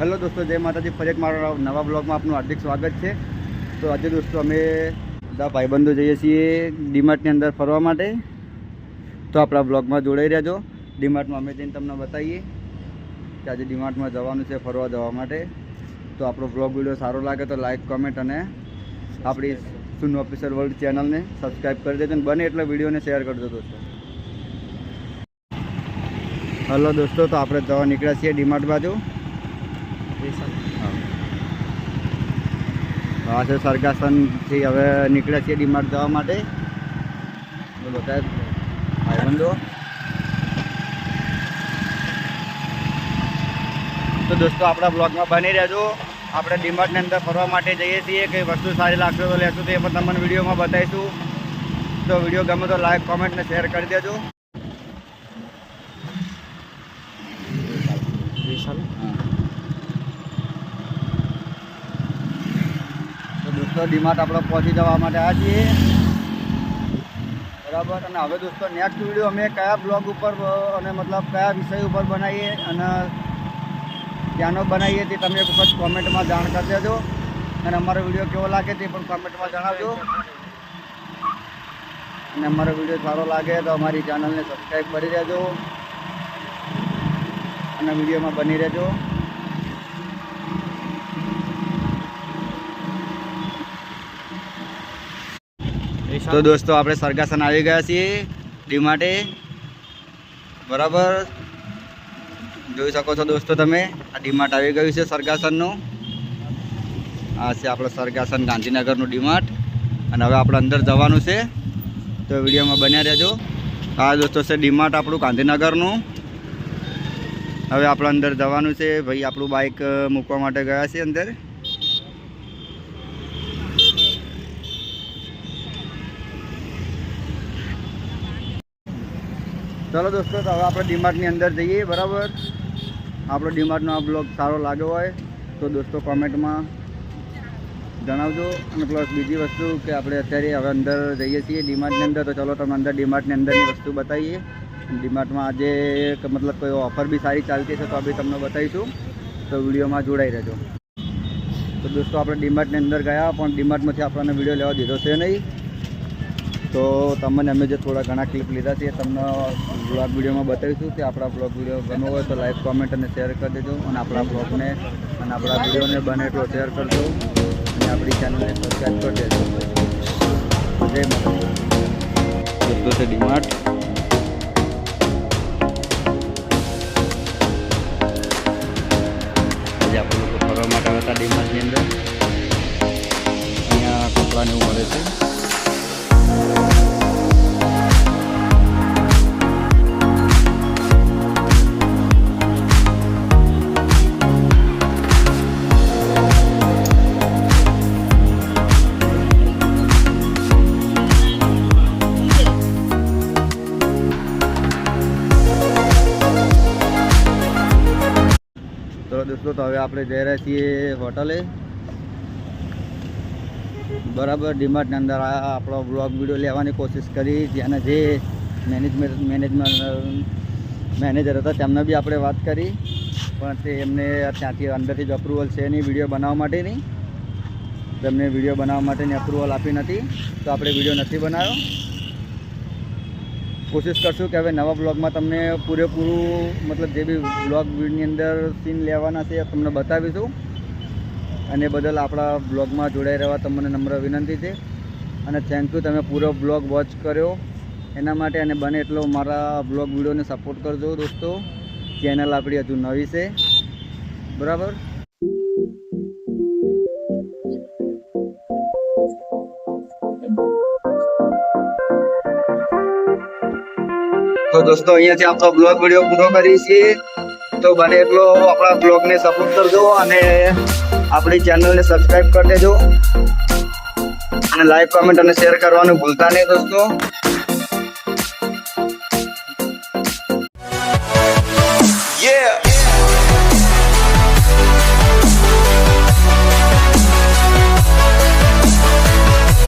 Hello દોસ્તો, જય માતાજી. ફરી એક મારા નવા બ્લોગમાં આપનું હાર્દિક સ્વાગત છે. તો આજે દોસ્તો અમે બધા ભાઈબંધો જઈએ છીએ ડીમાર્ટની અંદર ફરવા માટે. તો આપણા બ્લોગમાં જોડાઈ રહેજો. ડીમાર્ટમાં અમે જઈને તમને બતાવીએ કે આજે ડીમાર્ટમાં જવાનું છે ફરવા જવા માટે. તો આપણો બ્લોગ વિડીયો સારો લાગે તો લાઈક, કોમેન્ટ અને આપણી સુન ઓફિસર વર્લ્ડ ચેનલને સબસ્ક્રાઈબ કરી દેજો અને બને એટલા વિડીયોને શેર કરજો દોસ્તો. હલો દોસ્તો, તો આપણે જવા નીકળ્યા છીએ ડીમાર્ટ બાજુ. હા છે સરગાસનથી હવે નીકળ્યા છીએ ડીમાર્ટ જવા માટે. બોલો સાહેબ, ભાઈબંધો. તો દોસ્તો આપણા બ્લોગમાં બની રહેજો. આપણે ડીમાર્ટની અંદર ફરવા માટે જઈએ છીએ. કંઈ વસ્તુ સારી લાગશે તો લેશું, તો એ પણ તમને વિડીયોમાં બતાવીશું. તો વિડીયો ગમે તો લાઈક, કોમેન્ટ ને શેર કરી દેજો. તો દોસ્તો ડીમાર્ટ આપણે પહોંચી જવા માટે આવ્યા છીએ, બરાબર. અને હવે દોસ્તો નેક્સ્ટ વિડીયો અમે કયા બ્લોગ ઉપર અને મતલબ કયા વિષય ઉપર બનાવીએ અને ક્યાંનો બનાવીએ તે તમે વખત કોમેન્ટમાં જાણ કરી દેજો. અને અમારો વિડીયો કેવો લાગે તે પણ કોમેન્ટમાં જણાવજો. અને અમારો વિડીયો સારો લાગે તો અમારી ચેનલને સબસ્ક્રાઈબ કરી દેજો અને વિડીયોમાં બની રહેજો. તો દોસ્તો આપણે સરગાસન આવી ગયા છીએ ડીમાર્ટે, બરાબર. જોઈ શકો છો દોસ્તો તમે, આ ડીમાર્ટ આવી ગયું છે સરગાસનનું. આ છે આપણું સરગાસન ગાંધીનગરનું ડીમાર્ટ. અને હવે આપણે અંદર જવાનું છે, તો વિડીયોમાં બન્યા રહેજો. આ દોસ્તો છે ડીમાર્ટ આપણું ગાંધીનગરનું. હવે આપણે અંદર જવાનું છે. ભાઈ આપણું બાઇક મૂકવા માટે ગયા છે અંદર. ચલો દોસ્તો, તો હવે આપણે ડીમાર્ટની અંદર જઈએ, બરાબર. આપણો ડીમાર્ટનો આ બ્લોગ સારો લાગ્યો હોય તો દોસ્તો કોમેન્ટમાં જણાવજો. અને પ્લસ બીજી વસ્તુ કે આપણે અત્યારે હવે અંદર જઈએ છીએ ડીમાર્ટની અંદર. તો ચલો તમને અંદર ડીમાર્ટની અંદરની વસ્તુ બતાવીએ. ડીમાર્ટમાં આજે મતલબ કોઈ ઓફર બી સારી ચાલતી છે તો બી તમને બતાવીશું, તો વિડીયોમાં જોડાઈ રહેજો. તો દોસ્તો આપણે ડીમાર્ટની અંદર ગયા પણ ડીમાર્ટમાંથી આપણને વિડીયો લેવા દીધો છે નહીં. તો તમને અમે જે થોડા ઘણા ક્લિપ લીધા છે તમને બ્લોગ વિડીયોમાં બતાવીશું. કે આપણા બ્લોગ વિડીયો ગમો હોય તો લાઈક, કોમેન્ટ અને શેર કરી દેજો. અને આપણા બ્લોગને અને આપણા વિડીયોને બને એટલો શેર કરજો અને આપણી ચેનલને સબસ્ક્રાઈબ કરી દેજો. જય માતા. દોસ્તો છે ડીમાર્ટ. આજે આપણે લોકો ફરવા માટે આવ્યા હતા ડીમાર્ટની અંદર. અહીંયા કપડાને એવું મળે છે. તો દોસ્તો તો હવે આપણે જઈ રહ્યા છીએ હોટલે, બરાબર. ડીમાર્ટની અંદર આપણો બ્લોગ વિડીયો લેવાની કોશિશ કરી. જેને જે મેનેજર હતા તેમને બી આપણે વાત કરી, પણ તે એમને ત્યાંથી અંદરથી જ અપ્રુવલ છે નહીં વિડીયો બનાવવા માટેની. તેમને વિડીયો બનાવવા માટેની અપ્રુવલ આપી નથી, તો આપણે વિડીયો નથી બનાવ્યો. કોશિશ કરશું કે હવે નવા બ્લોગમાં તમને પૂરેપૂરું મતલબ જે બી બ્લોગની અંદર સીન લેવાના છે તમને બતાવીશું. અને બદલ આપણા બ્લોગમાં જોડાઈ રહેવા તમને નમ્ર વિનંતી છે. અને થેન્ક યુ, તમે પૂરો બ્લોગ વોચ કર્યો એના માટે. અને બને એટલો મારા બ્લોગ વિડીયોને સપોર્ટ કરજો દોસ્તો. ચેનલ આપણી હજુ નવી છે, બરાબર. તો દોસ્તો અહીંયાથી આપણો બ્લોગ વિડીયો પૂરો કરીએ છીએ. તો બને એટલો આપણા બ્લોગને સપોર્ટ કરજો અને આપણી ચેનલને સબસ્ક્રાઈબ કરી દેજો. અને લાઈક, કોમેન્ટ અને શેર કરવાનું ભૂલતા નહીં દોસ્તો. Yeah.